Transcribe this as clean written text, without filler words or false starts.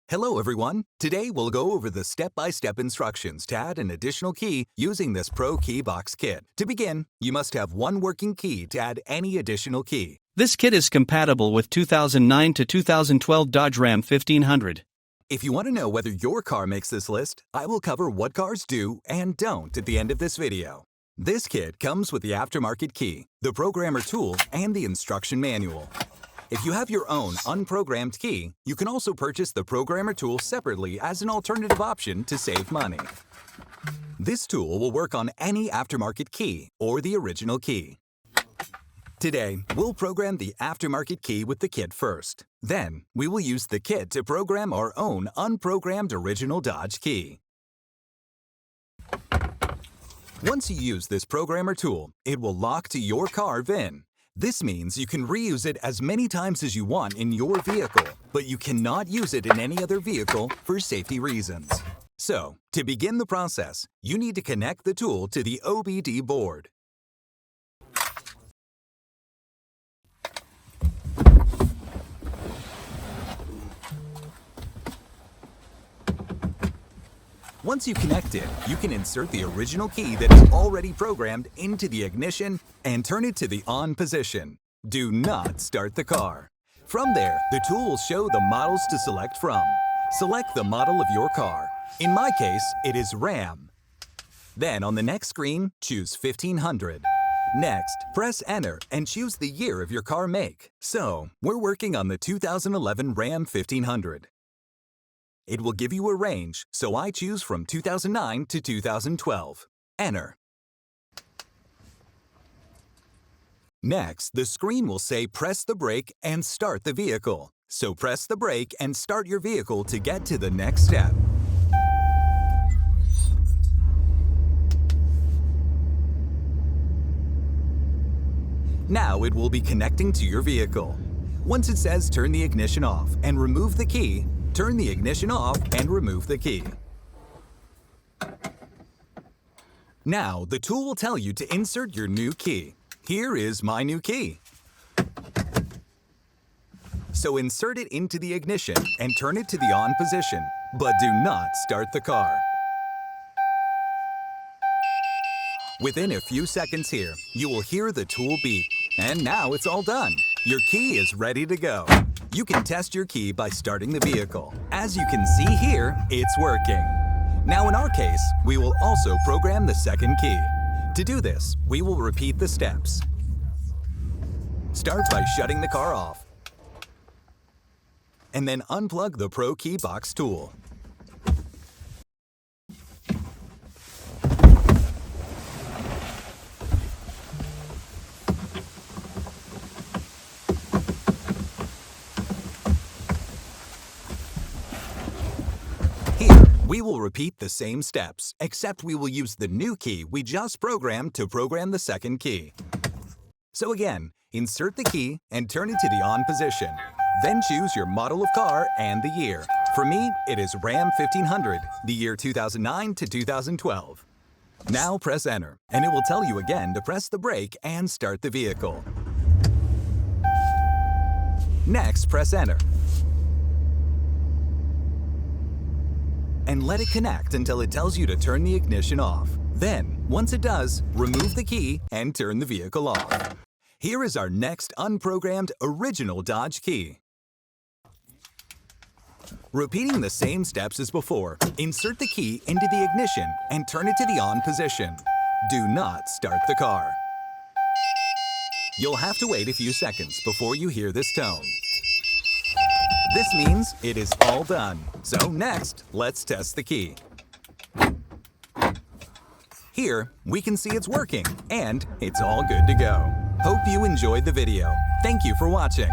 Hello everyone! Today we'll go over the step-by-step instructions to add an additional key using this ProKeyBox kit. To begin, you must have one working key to add any additional key. This kit is compatible with 2009 to 2012 Dodge Ram 1500. If you want to know whether your car makes this list, I will cover what cars do and don't at the end of this video. This kit comes with the aftermarket key, the programmer tool, and the instruction manual. If you have your own unprogrammed key, you can also purchase the programmer tool separately as an alternative option to save money. This tool will work on any aftermarket key or the original key. Today, we'll program the aftermarket key with the kit first. Then, we will use the kit to program our own unprogrammed original Dodge key. Once you use this programmer tool, it will lock to your car VIN. This means you can reuse it as many times as you want in your vehicle, but you cannot use it in any other vehicle for safety reasons. So, to begin the process, you need to connect the tool to the OBD board. Once you connect it, you can insert the original key that is already programmed into the ignition and turn it to the on position. Do not start the car. From there, the tool will show the models to select from. Select the model of your car. In my case, it is Ram. Then on the next screen, choose 1500. Next, press Enter and choose the year of your car make. So, we're working on the 2011 Ram 1500. It will give you a range, so I choose from 2009 to 2012. Enter. Next, the screen will say press the brake and start the vehicle. So press the brake and start your vehicle to get to the next step. Now it will be connecting to your vehicle. Once it says turn the ignition off and remove the key, turn the ignition off and remove the key. Now, the tool will tell you to insert your new key. Here is my new key. So insert it into the ignition and turn it to the on position, but do not start the car. Within a few seconds here, you will hear the tool beep. And now it's all done. Your key is ready to go. You can test your key by starting the vehicle. As you can see here, it's working. Now in our case, we will also program the second key. To do this, we will repeat the steps. Start by shutting the car off. And then unplug the ProKeyBox tool. We will repeat the same steps, except we will use the new key we just programmed to program the second key. So again, insert the key and turn it to the on position. Then choose your model of car and the year. For me, it is Ram 1500, the year 2009 to 2012. Now press Enter, and it will tell you again to press the brake and start the vehicle. Next, press Enter. And let it connect until it tells you to turn the ignition off. Then, once it does, remove the key and turn the vehicle off. Here is our next unprogrammed original Dodge key. Repeating the same steps as before, insert the key into the ignition and turn it to the on position. Do not start the car. You'll have to wait a few seconds before you hear this tone. This means it is all done. So next, let's test the key. Here, we can see it's working, and it's all good to go. Hope you enjoyed the video. Thank you for watching.